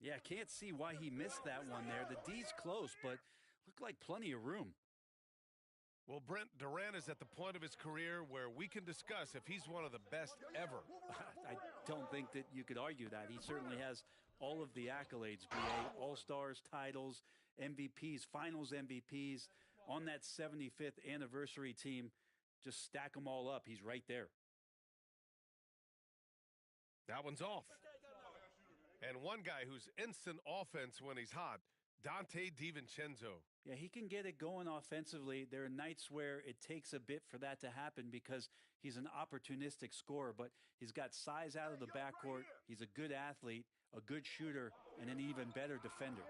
Yeah, can't see why he missed that one there. The D's close, but looked like plenty of room. Well, Brent, Durant is at the point of his career where we can discuss if he's one of the best ever. I don't think that you could argue that. He certainly has all of the accolades, BA, All-Stars, titles, MVPs, Finals MVPs. On that 75th anniversary team, just stack them all up. He's right there. That one's off. And one guy who's instant offense when he's hot, Donte DiVincenzo. Yeah, he can get it going offensively. There are nights where it takes a bit for that to happen because he's an opportunistic scorer, but he's got size out of the backcourt. He's a good athlete, a good shooter, and an even better defender.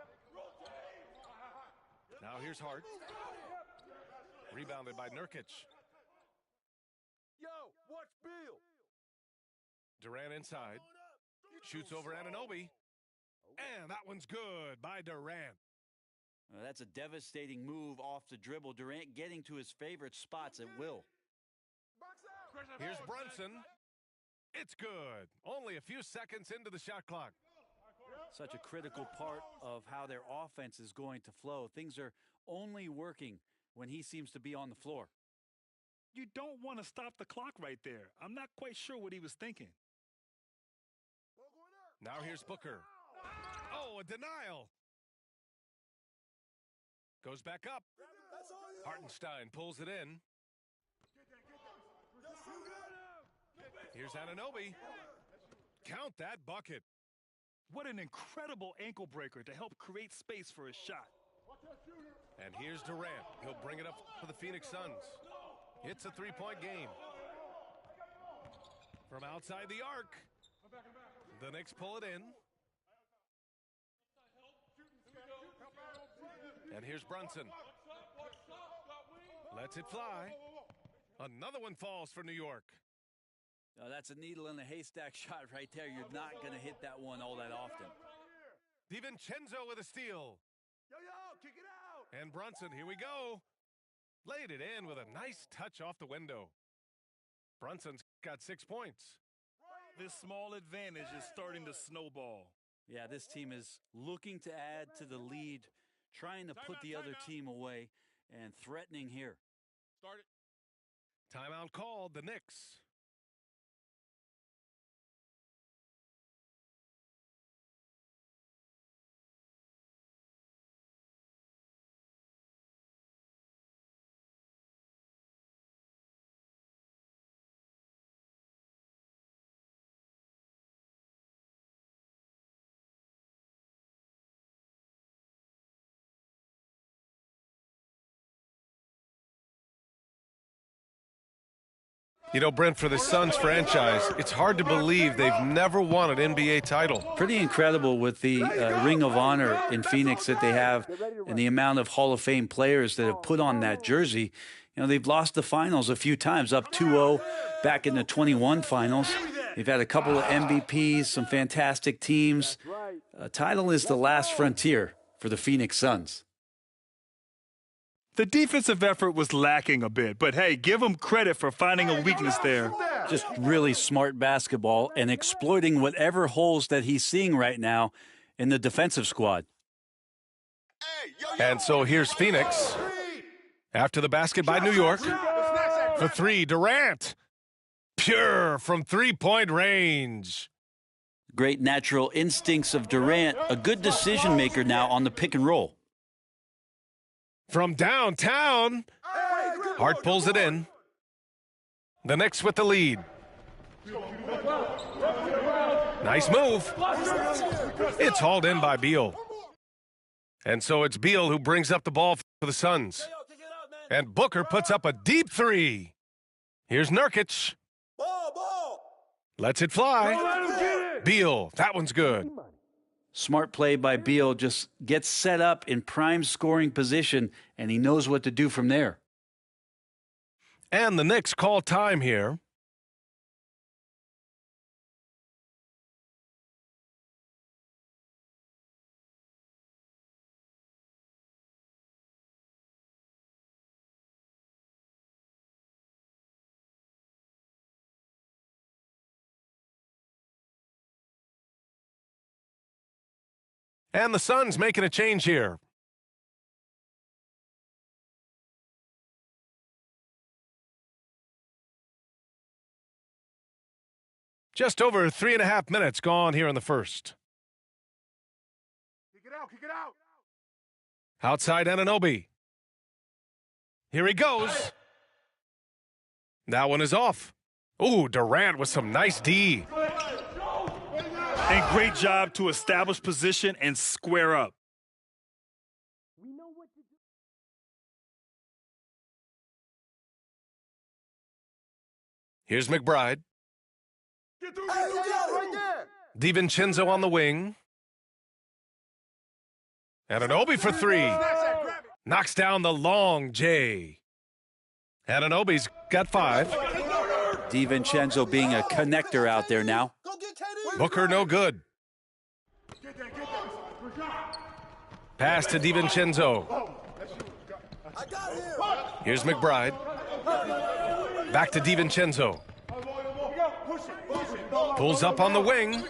Now here's Hart. Rebounded by Nurkic. Yo, watch Bill. Durant inside. Shoots over Anunoby. And that one's good by Durant. That's a devastating move off the dribble. Durant getting to his favorite spots at will. Here's Brunson. It's good. Only a few seconds into the shot clock. Such a critical part of how their offense is going to flow. Things are only working when he seems to be on the floor. You don't want to stop the clock right there. I'm not quite sure what he was thinking. Now here's Booker. Oh, a denial. Goes back up. Hartenstein pulls it in. Here's Anunoby. Count that bucket. What an incredible ankle breaker to help create space for his shot. And here's Durant. He'll bring it up for the Phoenix Suns. It's a three-point game. From outside the arc. The Knicks pull it in. And here's Brunson. Lets it fly. Another one falls for New York. That's a needle in a haystack shot right there. You're not going to hit that one all that often. DiVincenzo with a steal. Yo, kick it out. And Brunson, here we go. Laid it in with a nice touch off the window. Brunson's got 6 points. This small advantage is starting to snowball. Yeah, this team is looking to add to the lead, trying to put the other team away, and threatening here. Start it. Timeout called, the Knicks. You know, Brent, for the Suns franchise, it's hard to believe they've never won an NBA title. Pretty incredible with the Ring of Honor in Phoenix that they have and the amount of Hall of Fame players that have put on that jersey. You know, they've lost the finals a few times, up 2-0 back in the 21 finals. They've had a couple of MVPs, some fantastic teams. A title is the last frontier for the Phoenix Suns. The defensive effort was lacking a bit, but hey, give them credit for finding a weakness there. Just really smart basketball and exploiting whatever holes that he's seeing right now in the defensive squad. And so here's Phoenix. After the basket by New York. For three, Durant. Pure from three-point range. Great natural instincts of Durant, a good decision maker now on the pick and roll. From downtown, Hart pulls it in. The Knicks with the lead. Nice move. It's hauled in by Beal. And so it's Beal who brings up the ball for the Suns. And Booker puts up a deep three. Here's Nurkic. Lets it fly. Beal, that one's good. Smart play by Beal, just gets set up in prime scoring position, and he knows what to do from there. And the Knicks call time here. And the Suns making a change here. Just over 3.5 minutes gone here in the first. Kick it out, kick it out. Outside Anunoby. Here he goes. That one is off. Ooh, Durant with some nice D. And great job to establish position and square up. Here's McBride. Get through there, right there. DiVincenzo on the wing. Anunoby for three. Knocks down the long J. Anunoby's got 5. DiVincenzo being a connector out there now. Booker no good. Pass to DiVincenzo. Here's McBride. Back to DiVincenzo. Pulls up on the wing.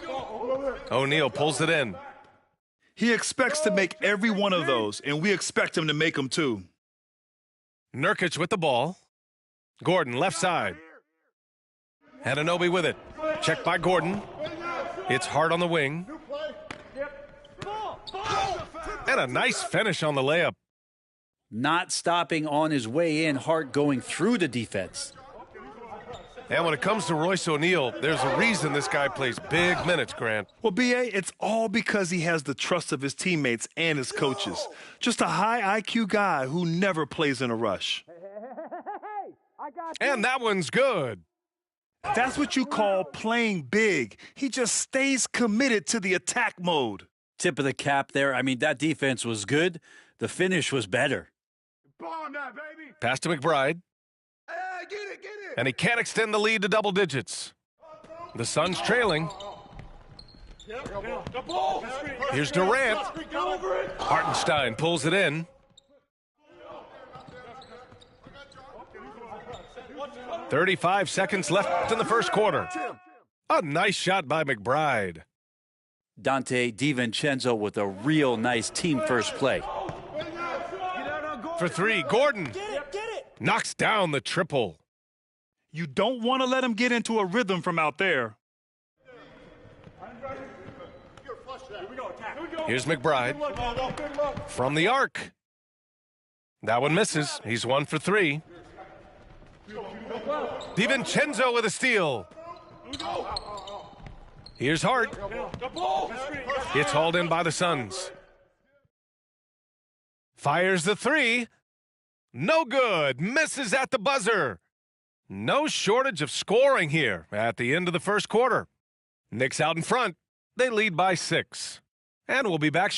O'Neal pulls it in. He expects to make every one of those, and we expect him to make them too. Nurkic with the ball. Gordon left side. Anunoby with it. Checked by Gordon. It's Hart on the wing. And a nice finish on the layup. Not stopping on his way in, Hart going through the defense. And when it comes to Royce O'Neal, there's a reason this guy plays big minutes, Grant. Well, B.A., it's all because he has the trust of his teammates and his coaches. Just a high IQ guy who never plays in a rush. And that one's good. That's what you call playing big. He just stays committed to the attack mode. Tip of the cap there. I mean, that defense was good. The finish was better. Bomb that, baby. Pass to McBride. Hey, get it, get it. And he can't extend the lead to double digits. The Suns trailing. Here's Durant. Hartenstein pulls it in. .35 seconds left in the first quarter. A nice shot by McBride. Dante DiVincenzo with a real nice team first play. For three, Gordon knocks down the triple. You don't want to let him get into a rhythm from out there. Here's McBride from the arc. That one misses. He's 1 for 3. DiVincenzo with a steal. Here's Hart. It's hauled in by the Suns. Fires the 3. No good. Misses at the buzzer. No shortage of scoring here at the end of the first quarter. Knicks out in front. They lead by 6. And we'll be back.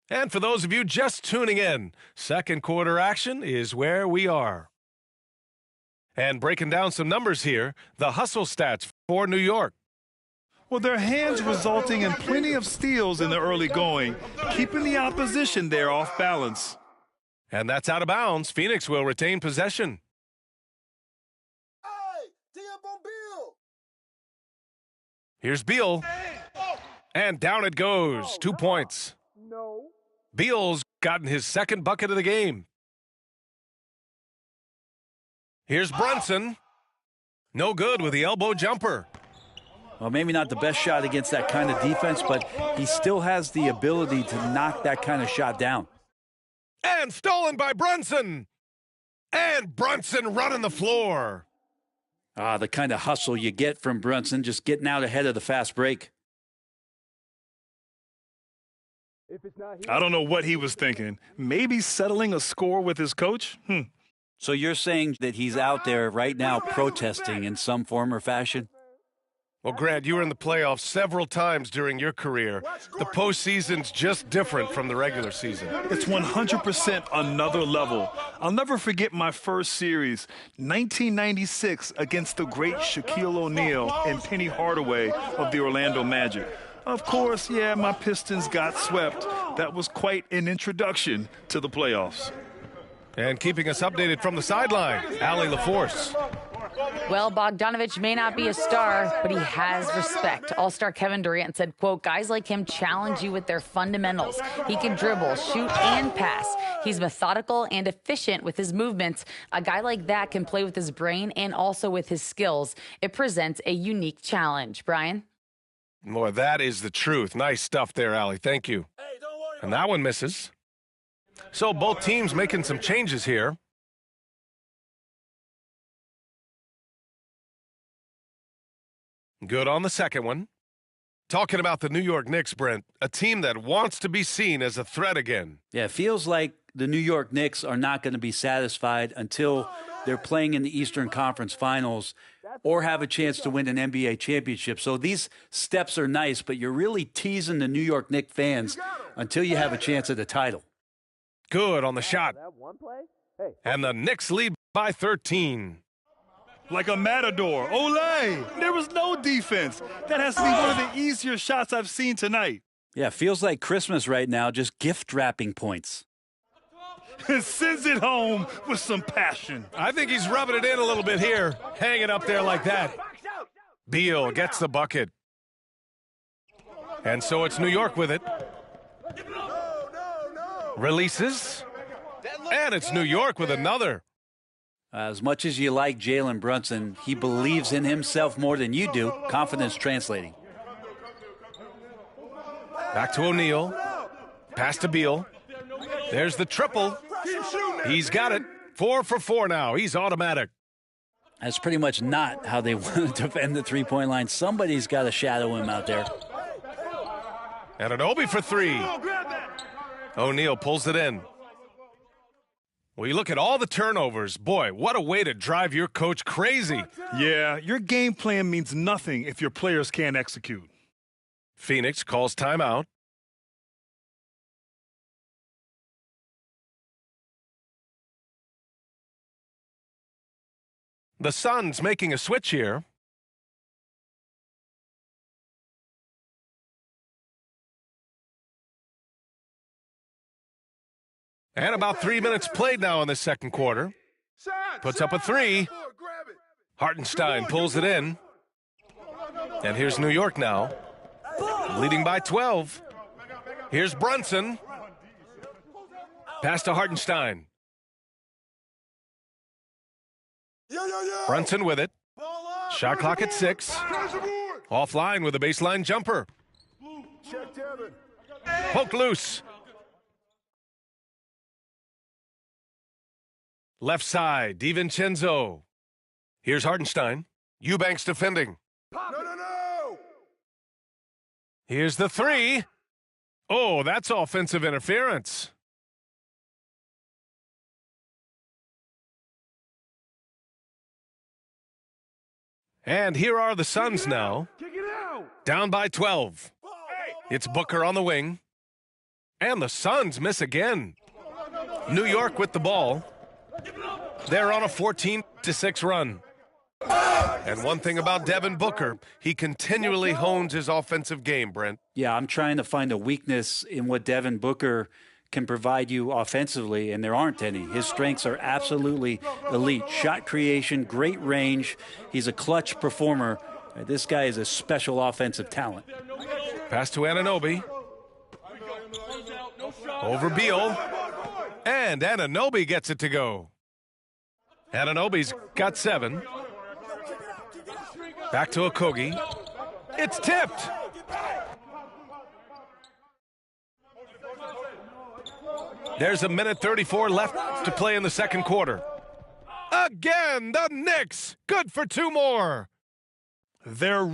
And for those of you just tuning in, second quarter action is where we are. And breaking down some numbers here, the hustle stats for New York. Well, their hands resulting in plenty of steals in the early going, keeping the opposition there off balance. And that's out of bounds. Phoenix will retain possession. Here's Beal. And down it goes. 2 points. Beal's gotten his second bucket of the game. Here's Brunson. No good with the elbow jumper. Well, maybe not the best shot against that kind of defense, but he still has the ability to knock that kind of shot down. And stolen by Brunson. And Brunson running the floor. The kind of hustle you get from Brunson, just getting out ahead of the fast break. I don't know what he was thinking. Maybe settling a score with his coach? So you're saying that he's out there right now protesting in some form or fashion? Well, Grant, you were in the playoffs several times during your career. The postseason's just different from the regular season. It's 100% another level. I'll never forget my first series, 1996, against the great Shaquille O'Neal and Penny Hardaway of the Orlando Magic. Of course, yeah, my Pistons got swept. That was quite an introduction to the playoffs. And keeping us updated from the sideline, Allie LaForce. Well, Bogdanovich may not be a star, but he has respect. All-star Kevin Durant said, quote, guys like him challenge you with their fundamentals. He can dribble, shoot, and pass. He's methodical and efficient with his movements. A guy like that can play with his brain and also with his skills. It presents a unique challenge. Brian? Boy, that is the truth. Nice stuff there, Allie. Thank you. And that one misses. So both teams making some changes here. Good on the second one. Talking about the New York Knicks, Brent, a team that wants to be seen as a threat again. Yeah, it feels like the New York Knicks are not going to be satisfied until they're playing in the Eastern Conference Finals or have a chance to win an NBA championship. So these steps are nice, but you're really teasing the New York Knicks fans until you have a chance at the title. Good on the shot. And the Knicks lead by 13. Like a matador. Olay! There was no defense. That has to be one of the easier shots I've seen tonight. Yeah, feels like Christmas right now, just gift wrapping points. Sends it home with some passion. I think he's rubbing it in a little bit here, hanging up there like that. Beal gets the bucket. And so it's New York with it. Releases. And it's New York with another. As much as you like Jalen Brunson, he believes in himself more than you do. Confidence translating. Back to O'Neal. Pass to Beal. There's the triple. He's got it. 4 for 4 now. He's automatic. That's pretty much not how they want to defend the three-point line. Somebody's got to shadow him out there. And Anunoby for 3. O'Neal pulls it in. Well, you look at all the turnovers. Boy, what a way to drive your coach crazy. Yeah, your game plan means nothing if your players can't execute. Phoenix calls timeout. The Suns making a switch here. And about 3 minutes played now in the second quarter. Puts up a 3. Hartenstein pulls it in. And here's New York now, leading by 12. Here's Brunson. Pass to Hartenstein. Brunson with it. Shot clock at 6. Offline with a baseline jumper. Poke loose. Left side, DiVincenzo. Here's Hartenstein. Eubanks defending. No. Here's the 3. Oh, that's offensive interference. And here are the Suns now, down by 12. It's Booker on the wing. And the Suns miss again. New York with the ball. They're on a 14-6 run. And one thing about Devin Booker, he continually hones his offensive game, Brent. Yeah, I'm trying to find a weakness in what Devin Booker can provide you offensively, and there aren't any. His strengths are absolutely elite. Shot creation, great range. He's a clutch performer. This guy is a special offensive talent. Pass to Anunoby. Over Beal. And Anunoby gets it to go. Anunoby's got 7. Back to Okogie. It's tipped. There's a minute 34 left to play in the second quarter. Again, the Knicks. Good for 2 more. They're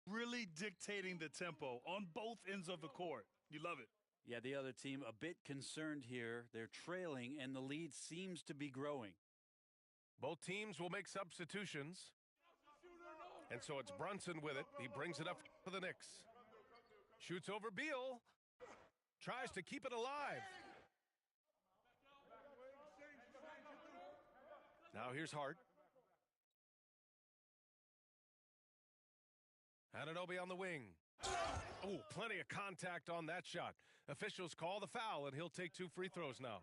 really dictating the tempo on both ends of the court. You love it. Yeah, the other team a bit concerned here. They're trailing, and the lead seems to be growing. Both teams will make substitutions. And so it's Brunson with it. He brings it up for the Knicks. Shoots over Beal. Tries to keep it alive. Now here's Hart. Anunoby on the wing. Oh, plenty of contact on that shot. Officials call the foul, and he'll take 2 free throws now.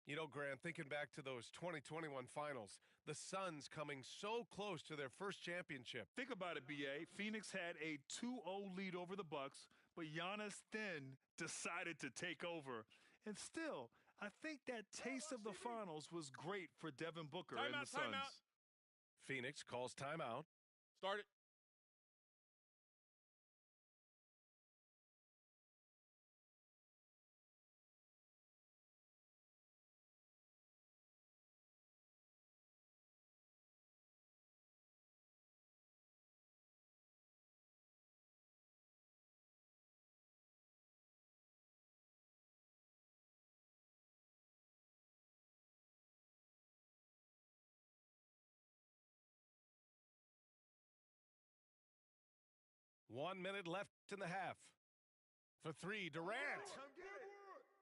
You know, Grant, thinking back to those 2021 finals, the Suns coming so close to their first championship. Think about it, B.A. Phoenix had a 2-0 lead over the Bucks, but Giannis then decided to take over. And still, I think that taste of the finals was great for Devin Booker and the Suns. Timeout. Phoenix calls timeout. Start it. One minute left in the half. For 3, Durant.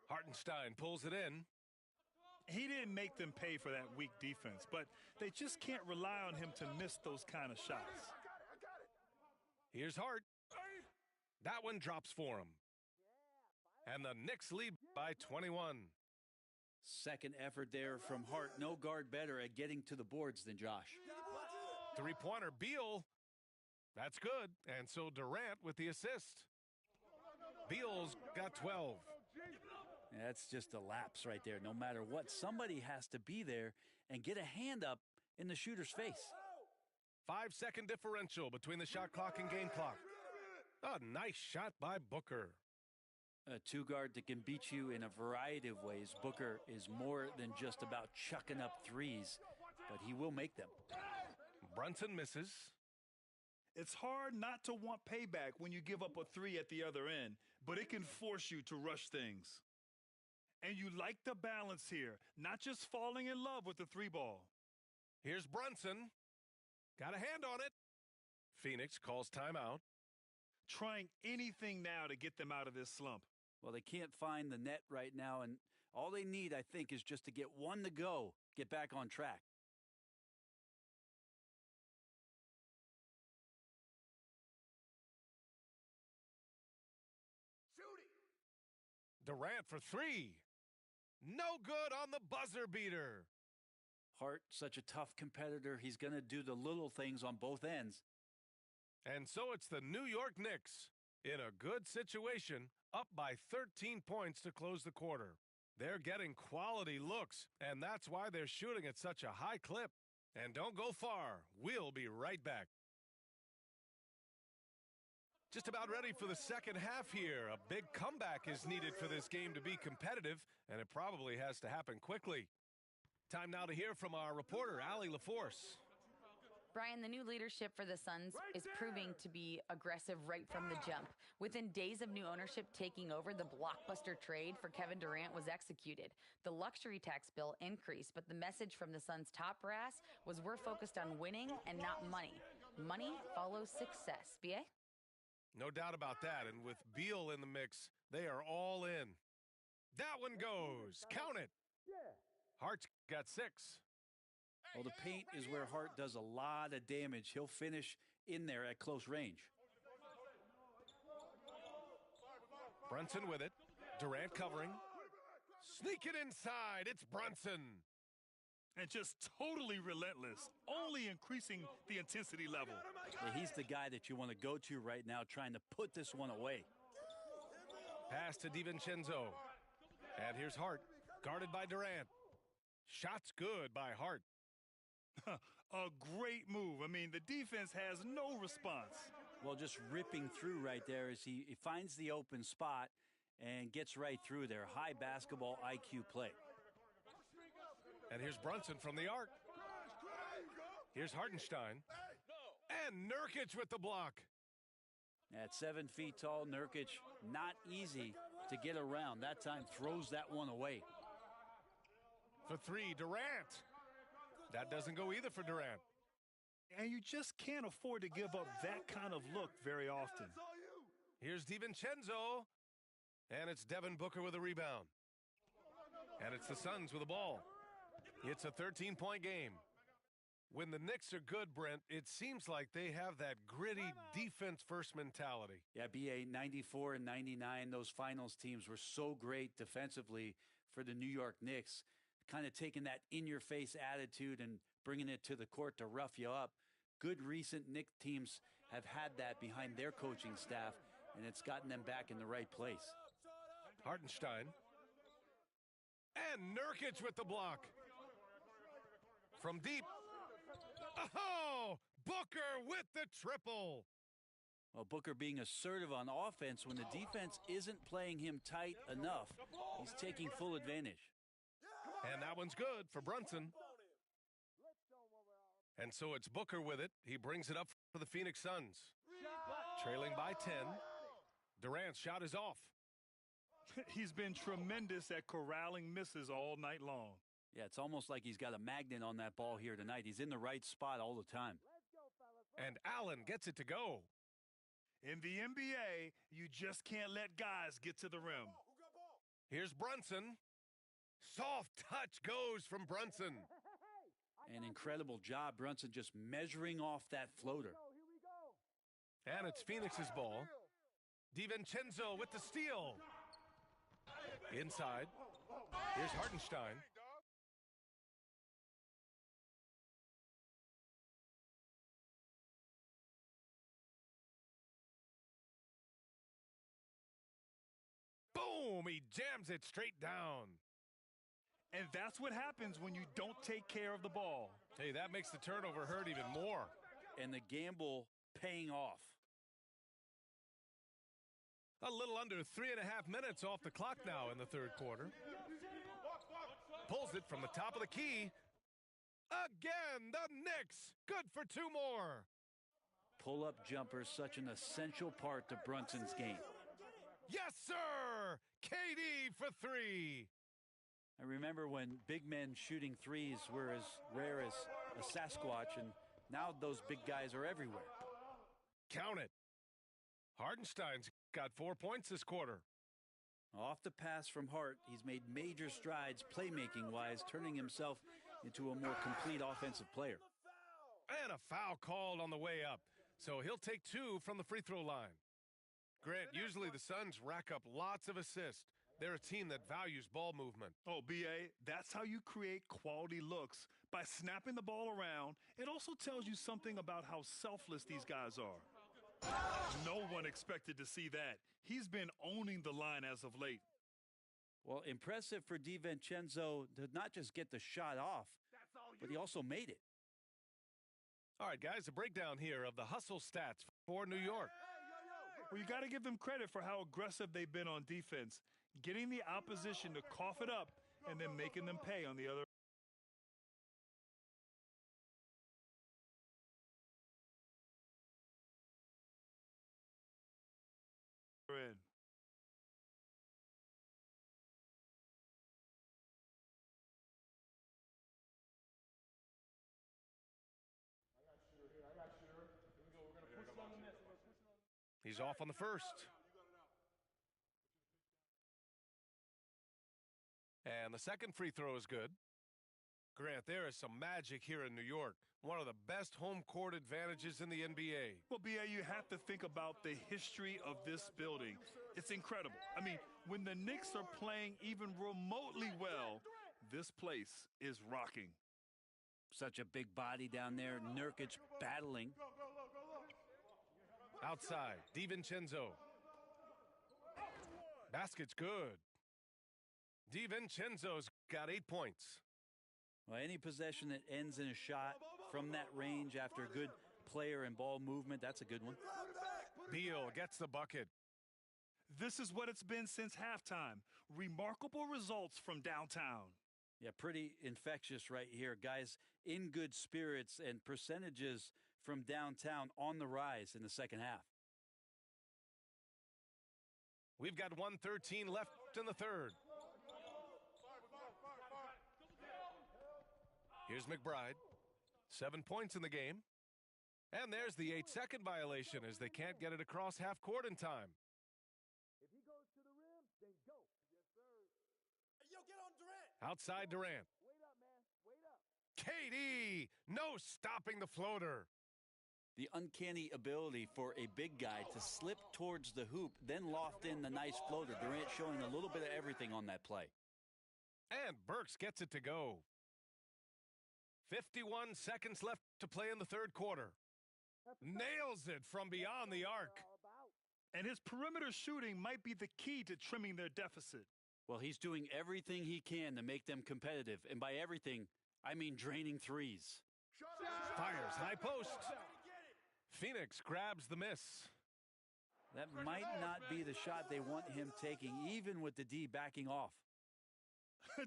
Hartenstein pulls it in. He didn't make them pay for that weak defense, but they just can't rely on him to miss those kind of shots. Here's Hart. That one drops for him. And the Knicks lead by 21. Second effort there from Hart. No guard better at getting to the boards than Josh. Three-pointer, Beal. That's good. And so Durant with the assist. Beal's got 12. That's just a lapse right there. No matter what, somebody has to be there and get a hand up in the shooter's face. 5-second differential between the shot clock and game clock. A nice shot by Booker. A two-guard that can beat you in a variety of ways. Booker is more than just about chucking up threes, but he will make them. Brunson misses. It's hard not to want payback when you give up a 3 at the other end, but it can force you to rush things. And you like the balance here, not just falling in love with the 3-ball. Here's Brunson. Got a hand on it. Phoenix calls timeout. Trying anything now to get them out of this slump. Well, they can't find the net right now, and all they need, I think, is just to get one to go, get back on track. Shooting. Durant for 3. No good on the buzzer beater. Hart, such a tough competitor. He's going to do the little things on both ends. And so it's the New York Knicks in a good situation, up by 13 points to close the quarter. They're getting quality looks, and that's why they're shooting at such a high clip. And don't go far. We'll be right back. Just about ready for the second half here. A big comeback is needed for this game to be competitive, and it probably has to happen quickly. Time now to hear from our reporter, Allie LaForce. Brian, the new leadership for the Suns is proving to be aggressive right from the jump. Within days of new ownership taking over, the blockbuster trade for Kevin Durant was executed. The luxury tax bill increased, but the message from the Suns' top brass was we're focused on winning and not money. Money follows success. B.A.? No doubt about that, and with Beal in the mix, they are all in. That one goes. Count it. Hart's got 6. Well, the paint is where Hart does a lot of damage. He'll finish in there at close range. Brunson with it. Durant covering. Sneak it inside. It's Brunson. And just totally relentless, only increasing the intensity level. Yeah, he's the guy that you want to go to right now, trying to put this one away. Pass to DiVincenzo. And here's Hart, guarded by Durant. Shot's good by Hart. A great move. I mean, the defense has no response. Well, just ripping through right there as he finds the open spot and gets right through there. High basketball IQ play. And here's Brunson from the arc. Here's Hartenstein. And Nurkic with the block. At 7 feet tall, Nurkic, not easy to get around. That time throws that one away. For 3, Durant. That doesn't go either for Durant. And you just can't afford to give up that kind of look very often. That's all you. Here's DiVincenzo. And it's Devin Booker with a rebound. And it's the Suns with the ball. It's a 13-point game. When the Knicks are good, Brent, it seems like they have that gritty defense-first mentality. Yeah, BA 94 and 99, those finals teams were so great defensively for the New York Knicks, kind of taking that in-your-face attitude and bringing it to the court to rough you up. Good recent Knicks teams have had that behind their coaching staff, and it's gotten them back in the right place. Hartenstein. And Nurkic with the block. From deep. Oh, Booker with the triple. Well, Booker being assertive on offense when the defense isn't playing him tight enough. He's taking full advantage. And that one's good for Brunson. And so it's Booker with it. He brings it up for the Phoenix Suns. Trailing by 10. Durant's shot is off. He's been tremendous at corralling misses all night long. Yeah, it's almost like he's got a magnet on that ball here tonight. He's in the right spot all the time. And Allen gets it to go. In the NBA, you just can't let guys get to the rim. Here's Brunson. Soft touch goes from Brunson. An incredible job, Brunson just measuring off that floater. And it's Phoenix's ball. DiVincenzo with the steal. Inside. Here's Hartenstein. Boom! He jams it straight down. And that's what happens when you don't take care of the ball. Hey, that makes the turnover hurt even more. And the gamble paying off. A little under 3.5 minutes off the clock now in the third quarter. Pulls it from the top of the key. Again, the Knicks. Good for 2 more. Pull-up jumper, such an essential part to Brunson's game. Yes, sir! KD for 3. I remember when big men shooting threes were as rare as a Sasquatch, and now those big guys are everywhere. Count it. Hartenstein's got 4 points this quarter. Off the pass from Hart, he's made major strides playmaking-wise, turning himself into a more complete offensive player. And a foul called on the way up, so he'll take 2 from the free throw line. Grant, usually the Suns rack up lots of assists. They're a team that values ball movement. Oh, B.A., that's how you create quality looks, by snapping the ball around. It also tells you something about how selfless these guys are. No one expected to see that. He's been owning the line as of late. Well, impressive for DiVincenzo to not just get the shot off, but he also made it. All right, guys, a breakdown here of the hustle stats for New York. Well, you got to give them credit for how aggressive they've been on defense, getting the opposition to cough it up and then making them pay on the other end. He's off on the first. And the second free throw is good. Grant, there is some magic here in New York. One of the best home court advantages in the NBA. Well, B.A., you have to think about the history of this building. It's incredible. I mean, when the Knicks are playing even remotely well, this place is rocking. Such a big body down there. Nurkic battling. Outside, DiVincenzo. Basket's good. DiVincenzo's got 8 points. Well, any possession that ends in a shot from that range after good player and ball movement, that's a good one. Beal gets the bucket. This is what it's been since halftime. Remarkable results from downtown. Yeah, pretty infectious right here. Guys in good spirits, and percentages from downtown on the rise in the second half. We've got 1:13 left in the third. Here's McBride. 7 points in the game. And there's the 8-second violation as they can't get it across half court in time. If he goes to the rim, then go. Yes, sir. Hey, yo, get on Durant. Outside Durant. Wait up, man. Wait up. KD, no stopping the floater. The uncanny ability for a big guy to slip towards the hoop, then loft in the nice floater. Durant showing a little bit of everything on that play. And Burks gets it to go. 51 seconds left to play in the third quarter. Nails it from beyond the arc. And his perimeter shooting might be the key to trimming their deficit. Well, he's doing everything he can to make them competitive. And by everything, I mean draining threes. Fires high post. Phoenix grabs the miss. That might not be the shot they want him taking, even with the D backing off.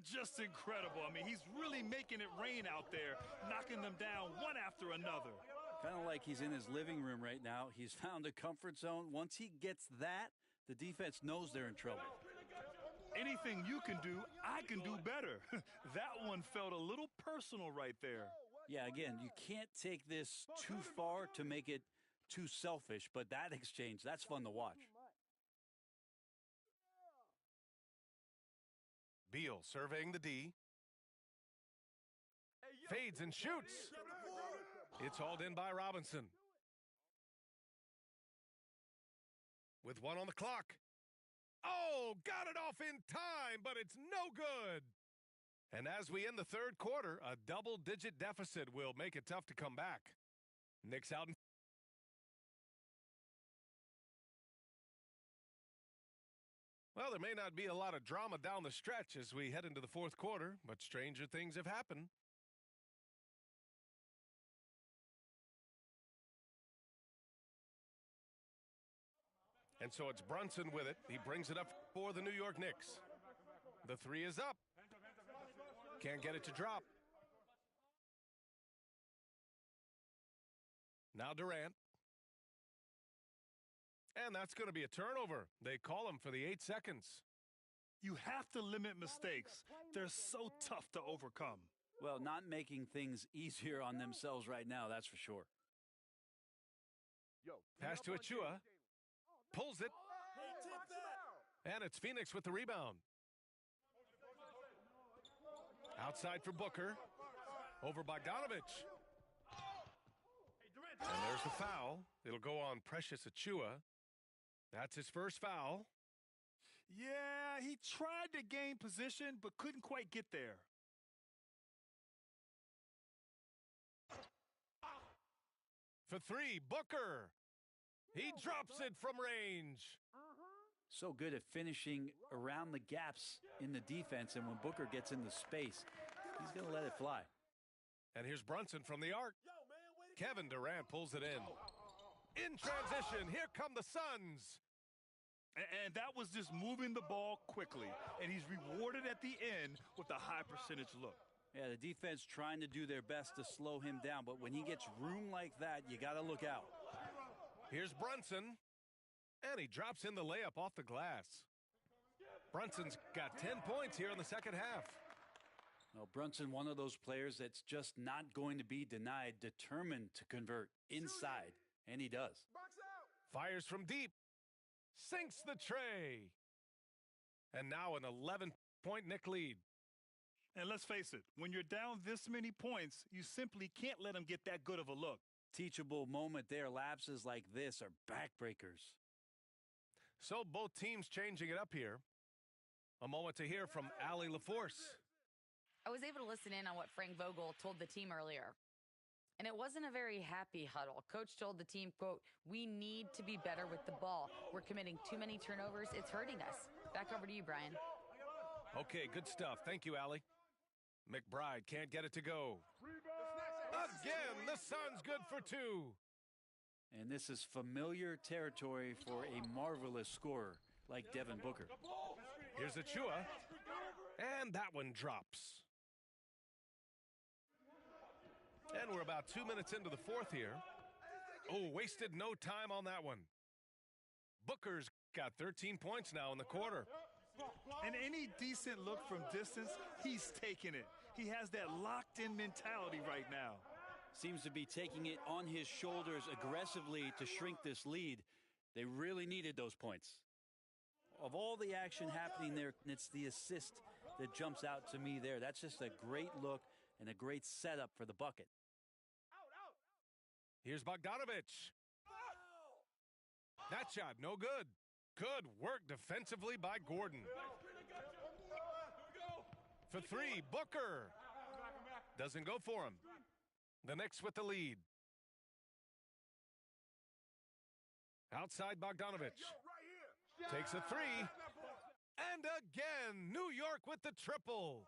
Just incredible. I mean, he's really making it rain out there, knocking them down one after another. Kind of like he's in his living room right now. He's found a comfort zone. Once he gets that, the defense knows they're in trouble. Anything you can do, I can do better. That one felt a little personal right there. Yeah, again, you can't take this too far to make it too selfish, but that exchange, that's fun to watch. Beal surveying the D. Fades and shoots. It's hauled in by Robinson. With one on the clock. Oh, got it off in time, but it's no good. And as we end the third quarter, a double-digit deficit will make it tough to come back. Knicks out in well, there may not be a lot of drama down the stretch as we head into the fourth quarter, but stranger things have happened. And so it's Brunson with it. He brings it up for the New York Knicks. The three is up. Can't get it to drop. Now Durant. And that's going to be a turnover. They call him for the 8 seconds. You have to limit mistakes. They're so tough to overcome. Well, not making things easier on themselves right now, that's for sure. Pass to Achua. Pulls it. And it's Phoenix with the rebound. Outside for Booker. Over Bogdanovich. And there's the foul. It'll go on Precious Achua. That's his first foul. Yeah, he tried to gain position, but couldn't quite get there. For three, Booker. He drops it from range. So good at finishing around the gaps in the defense, and when Booker gets into space, he's going to let it fly. And here's Brunson from the arc. Kevin Durant pulls it in. In transition, here come the Suns. And that was just moving the ball quickly. And he's rewarded at the end with a high percentage look. Yeah, the defense trying to do their best to slow him down, but when he gets room like that, you got to look out. Here's Brunson. And he drops in the layup off the glass. Brunson's got 10 points here in the second half. Well, Brunson, one of those players that's just not going to be denied, determined to convert inside, and he does. Fires from deep. Sinks the tray. And now an 11-point Knick lead. And let's face it, when you're down this many points, you simply can't let them get that good of a look. Teachable moment there. Lapses like this are backbreakers. So both teams changing it up here. A moment to hear from Allie LaForce. I was able to listen in on what Frank Vogel told the team earlier. And it wasn't a very happy huddle. Coach told the team, quote, "We need to be better with the ball. We're committing too many turnovers. It's hurting us." Back over to you, Brian. Okay, good stuff. Thank you, Allie. McBride can't get it to go. Again, the Suns good for two. And this is familiar territory for a marvelous scorer like Devin Booker. Here's Achua. And that one drops. And we're about 2 minutes into the fourth here. Oh, wasted no time on that one. Booker's got 13 points now in the quarter. And any decent look from distance, he's taking it. He has that locked-in mentality right now. Seems to be taking it on his shoulders aggressively to shrink this lead. They really needed those points. Of all the action happening there, it's the assist that jumps out to me there. That's just a great look and a great setup for the bucket. Here's Bogdanovich. That shot, no good. Good work defensively by Gordon. For three, Booker. Doesn't go for him. The Knicks with the lead. Outside Bogdanovich. Takes a three. And again, New York with the triple.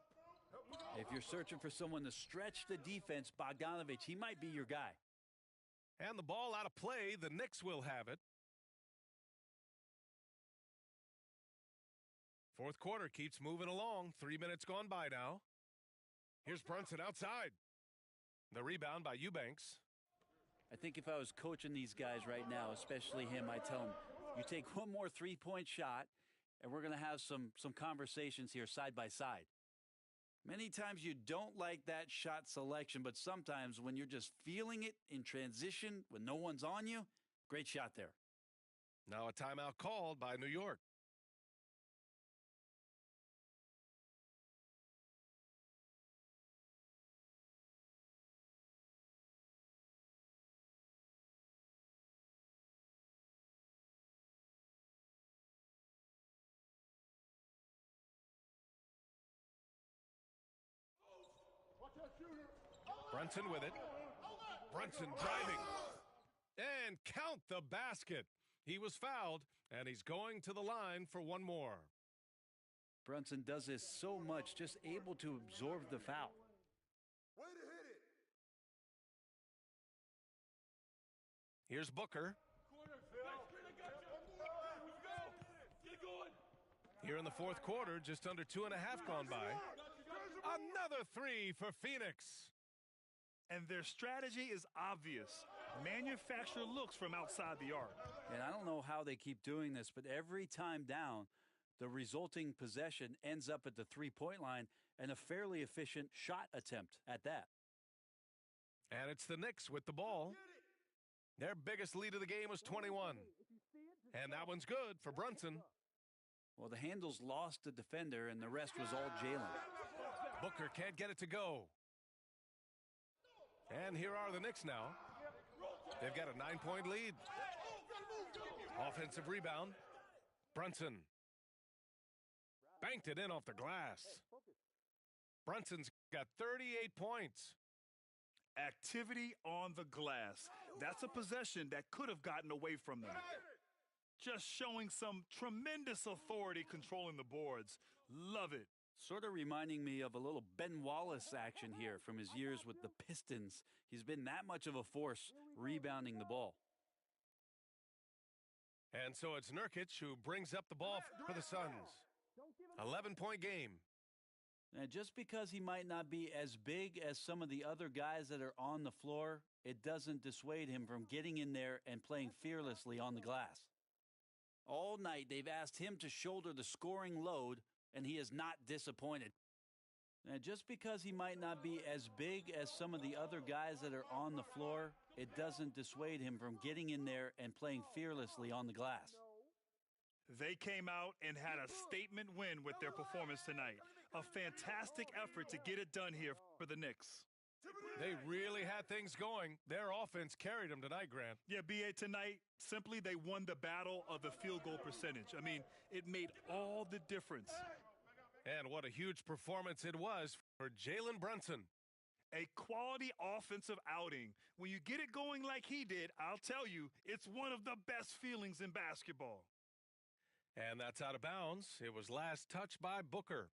If you're searching for someone to stretch the defense, Bogdanovich, he might be your guy. And the ball out of play. The Knicks will have it. Fourth quarter keeps moving along. 3 minutes gone by now. Here's Brunson outside. The rebound by Eubanks. I think if I was coaching these guys right now, especially him, I'd tell him, you take one more three-point shot, and we're going to have some conversations here side by side. Many times you don't like that shot selection, but sometimes when you're just feeling it in transition when no one's on you, great shot there. Now a timeout called by New York. Brunson with it. Brunson driving. And count the basket. He was fouled, and he's going to the line for one more. Brunson does this so much, just able to absorb the foul. Way to hit it. Here's Booker. Here in the fourth quarter, just under 2.5 gone by. Another three for Phoenix. And their strategy is obvious. Manufacture looks from outside the arc. And I don't know how they keep doing this, but every time down, the resulting possession ends up at the three-point line and a fairly efficient shot attempt at that. And it's the Knicks with the ball. Their biggest lead of the game was 21. And that one's good for Brunson. Well, the handles lost the defender, and the rest was all Jalen. Booker can't get it to go. And here are the Knicks now. They've got a 9-point lead. Offensive rebound. Brunson. Banked it in off the glass. Brunson's got 38 points. Activity on the glass. That's a possession that could have gotten away from them. Just showing some tremendous authority controlling the boards. Love it. Sort of reminding me of a little Ben Wallace action here from his years with the Pistons. He's been that much of a force rebounding the ball. And so it's Nurkic who brings up the ball for the Suns. 11-point game. Now, just because he might not be as big as some of the other guys that are on the floor, it doesn't dissuade him from getting in there and playing fearlessly on the glass. All night, they've asked him to shoulder the scoring load, and he is not disappointed. Now, just because he might not be as big as some of the other guys that are on the floor, it doesn't dissuade him from getting in there and playing fearlessly on the glass. They came out and had a statement win with their performance tonight. A fantastic effort to get it done here for the Knicks. They really had things going. Their offense carried them tonight, Grant. Yeah, B.A., tonight, simply they won the battle of the field goal percentage. I mean, it made all the difference. And what a huge performance it was for Jalen Brunson. A quality offensive outing. When you get it going like he did, I'll tell you, it's one of the best feelings in basketball. And that's out of bounds. It was last touched by Booker.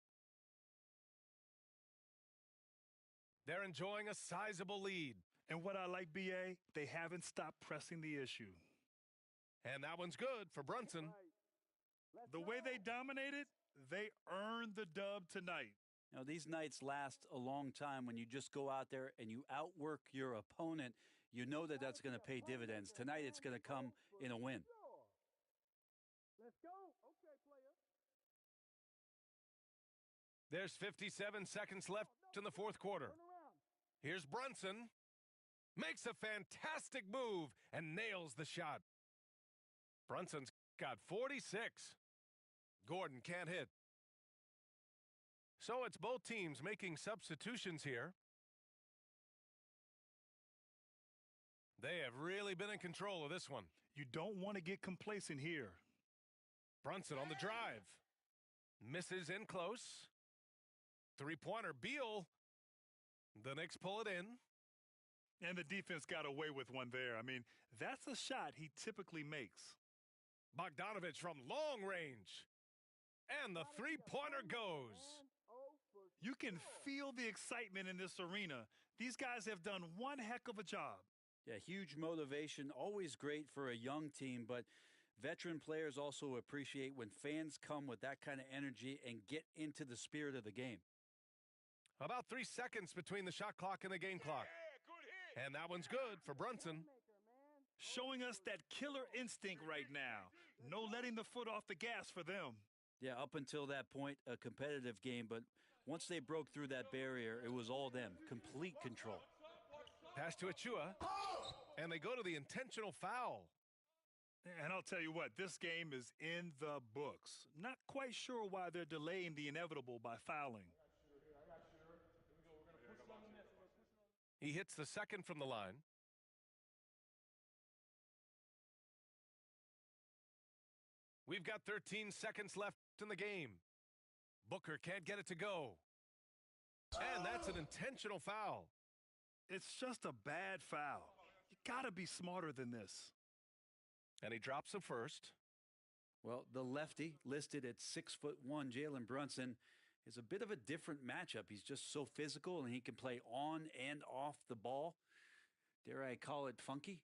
They're enjoying a sizable lead. And what I like, B.A., they haven't stopped pressing the issue. And that one's good for Brunson. The way they dominated, they earned the dub tonight. You know, these nights last a long time. When you just go out there and you outwork your opponent, you know that that's going to pay dividends. Tonight it's going to come in a win. Let's go. Okay, player. There's 57 seconds left in the fourth quarter. Here's Brunson. Makes a fantastic move and nails the shot. Brunson's got 46. Gordon can't hit. So it's both teams making substitutions here. They have really been in control of this one. You don't want to get complacent here. Brunson on the drive. Misses in close. Three-pointer, Beal. The Knicks pull it in. And the defense got away with one there. I mean, that's a shot he typically makes. Bogdanovich from long range. And the three-pointer goes. You can feel the excitement in this arena. These guys have done one heck of a job. Yeah, huge motivation, always great for a young team, but veteran players also appreciate when fans come with that kind of energy and get into the spirit of the game. About 3 seconds between the shot clock and the game clock. And that one's good for Brunson. Showing us that killer instinct right now. No letting the foot off the gas for them. Yeah, up until that point, a competitive game, but once they broke through that barrier, it was all them, complete control. Pass to Achua, and they go to the intentional foul. And I'll tell you what, this game is in the books. Not quite sure why they're delaying the inevitable by fouling. He hits the second from the line. We've got 13 seconds left in the game. Booker can't get it to go. And that's an intentional foul. It's just a bad foul. You gotta be smarter than this. And he drops the first. Well, the lefty, listed at 6'1", Jalen Brunson, is a bit of a different matchup. He's just so physical, and he can play on and off the ball. Dare I call it funky?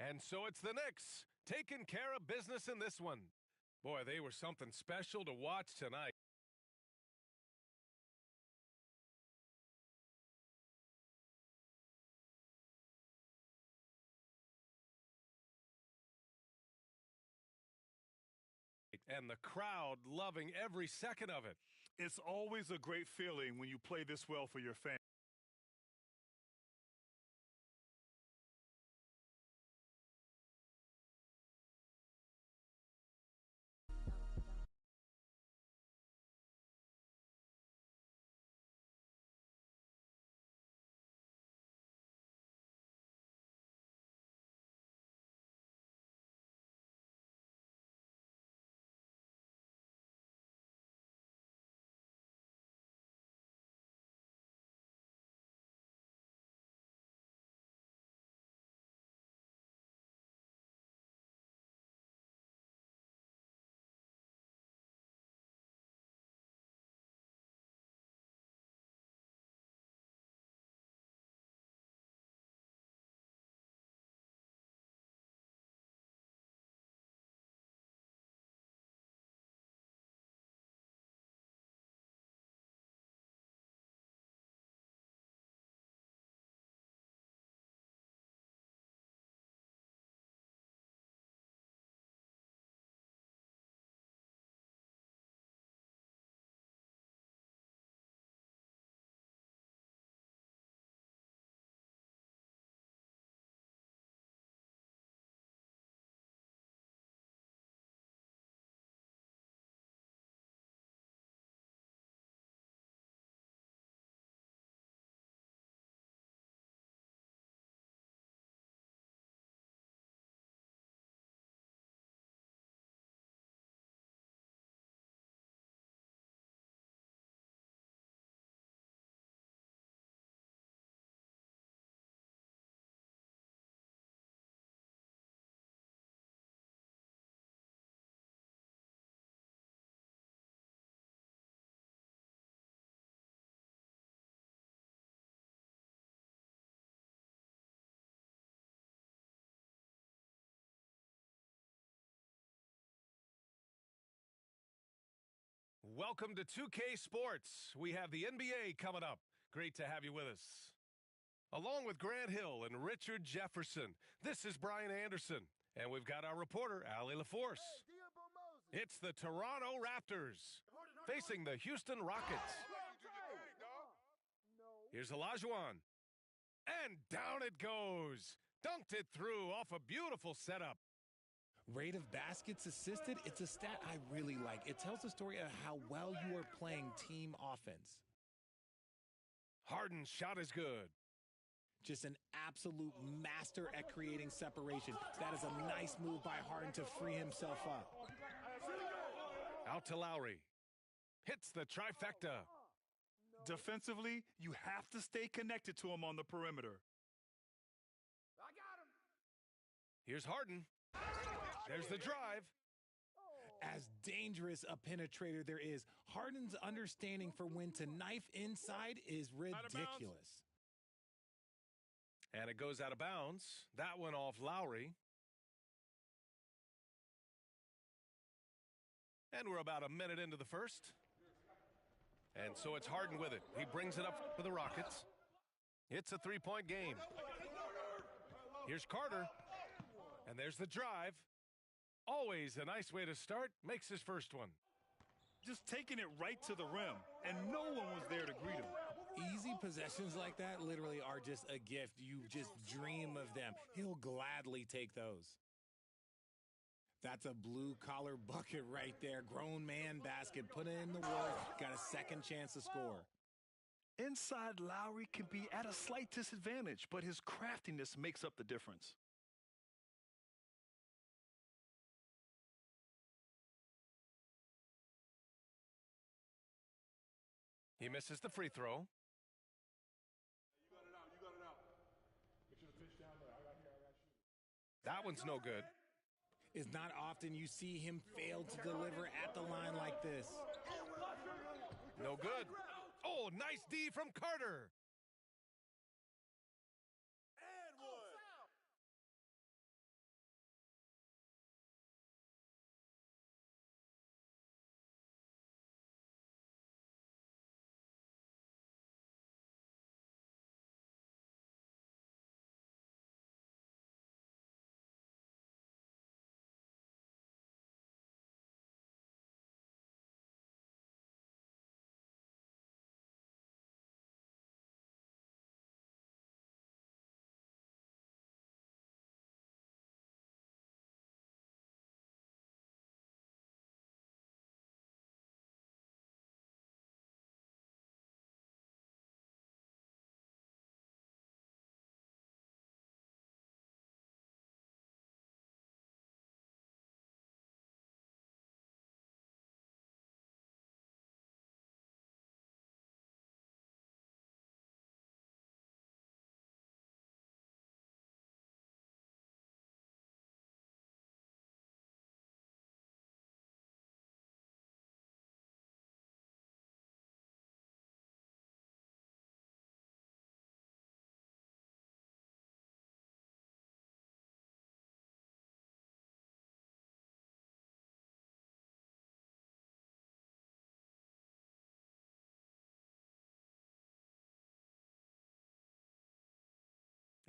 And so it's the Knicks taking care of business in this one. Boy, they were something special to watch tonight. And the crowd loving every second of it. It's always a great feeling when you play this well for your fans. Welcome to 2K Sports. We have the NBA coming up. Great to have you with us. Along with Grant Hill and Richard Jefferson, this is Brian Anderson. And we've got our reporter, Allie LaForce. It's the Toronto Raptors facing the Houston Rockets. Here's Olajuwon. And down it goes. Dunked it through off a beautiful setup. Rate of baskets assisted, it's a stat I really like. It tells the story of how well you are playing team offense. Harden's shot is good. Just an absolute master at creating separation. That is a nice move by Harden to free himself up. Out to Lowry. Hits the trifecta. Defensively, you have to stay connected to him on the perimeter. I got him. Here's Harden. There's the drive. As dangerous a penetrator there is, Harden's understanding for when to knife inside is ridiculous. And it goes out of bounds. That one off Lowry. And we're about a minute into the first. And so it's Harden with it. He brings it up for the Rockets. It's a three-point game. Here's Carter. And there's the drive. Always a nice way to start. Makes his first one. Just taking it right to the rim, and no one was there to greet him. Easy possessions like that literally are just a gift. You just dream of them. He'll gladly take those. That's a blue-collar bucket right there. Grown man basket. Put in the work. Got a second chance to score. Inside, Lowry can be at a slight disadvantage, but his craftiness makes up the difference. He misses the free throw. You got it out. You got it out. Make sure to pitch down there. I got shoot. That one's no good. It's not often you see him fail to deliver at the line like this. No good. Oh, nice D from Carter. And one.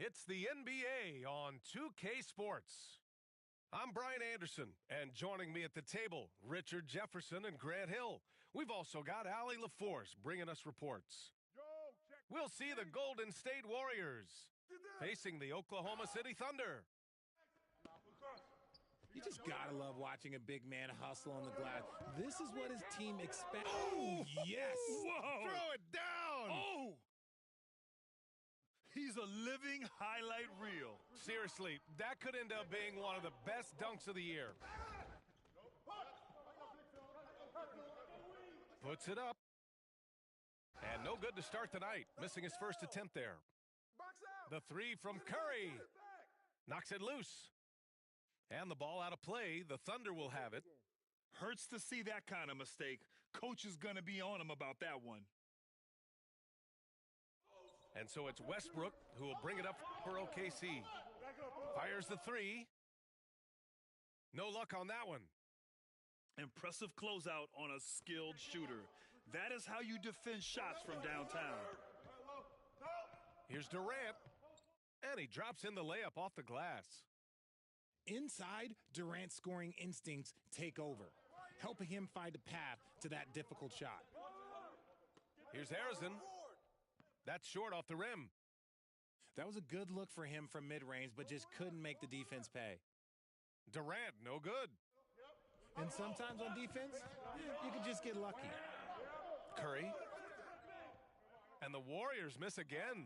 It's the NBA on 2K Sports. I'm Brian Anderson, and joining me at the table, Richard Jefferson and Grant Hill. We've also got Allie LaForce bringing us reports. We'll see the Golden State Warriors facing the Oklahoma City Thunder. You just gotta love watching a big man hustle on the glass. This is what his team expects. Oh, yes! Whoa! Throw it down! Oh! He's a living highlight reel. Seriously, that could end up being one of the best dunks of the year. Puts it up. And no good to start the night, missing his first attempt there. The three from Curry. Knocks it loose. And the ball out of play. The Thunder will have it. Hurts to see that kind of mistake. Coach is going to be on him about that one. And so it's Westbrook who will bring it up for OKC. Fires the three. No luck on that one. Impressive closeout on a skilled shooter. That is how you defend shots from downtown. Here's Durant. And he drops in the layup off the glass. Inside, Durant's scoring instincts take over, helping him find a path to that difficult shot. Here's Harrison. That's short off the rim. That was a good look for him from mid-range, but just couldn't make the defense pay. Durant, no good. And sometimes on defense, you can just get lucky. Curry. And the Warriors miss again.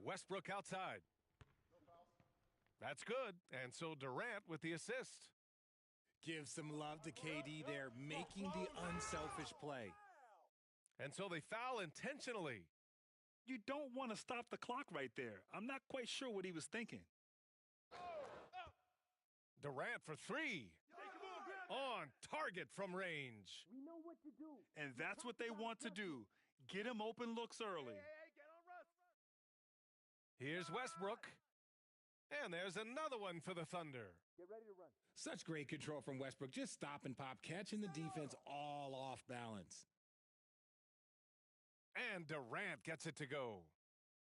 Westbrook outside. That's good. And so Durant with the assist. Give some love to KD there, making the unselfish play. And so they foul intentionally. You don't want to stop the clock right there. I'm not quite sure what he was thinking. Durant for three. On target from range. We know what to do. And that's what they want to do. Get him open looks early. Get on Russ. Here's Westbrook. And there's another one for the Thunder. Get ready to run. Such great control from Westbrook. Just stop and pop, catching the defense all off balance. And Durant gets it to go.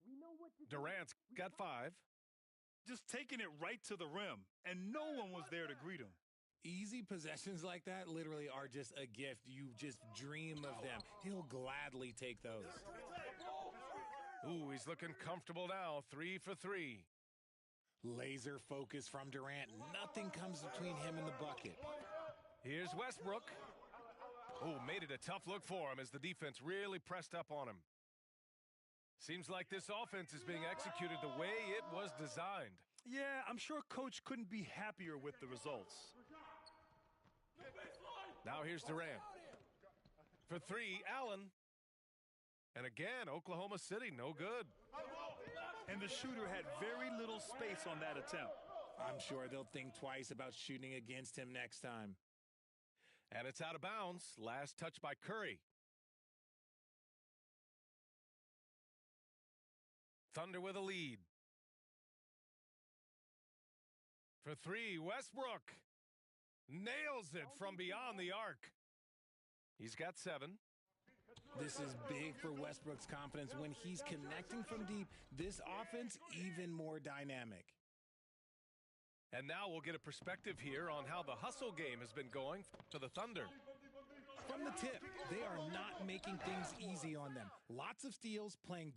We know what to do. Durant's got 5. Just taking it right to the rim, and no one was there to greet him. Easy possessions like that literally are just a gift. You just dream of them. He'll gladly take those. Ooh, he's looking comfortable now. 3 for 3. Laser focus from Durant. Nothing comes between him and the bucket. Here's Westbrook. Oh, made it a tough look for him as the defense really pressed up on him. Seems like this offense is being executed the way it was designed. Yeah, I'm sure Coach couldn't be happier with the results. Now here's Durant. For 3, Allen. And again, Oklahoma City, no good. And the shooter had very little space on that attempt. I'm sure they'll think twice about shooting against him next time. And it's out of bounds. Last touch by Curry. Thunder with a lead. For 3, Westbrook. Nails it from beyond the arc. He's got 7. This is big for Westbrook's confidence. When he's connecting from deep, this offense even more dynamic. And now we'll get a perspective here on how the hustle game has been going for the Thunder. From the tip, they are not making things easy on them. Lots of steals, playing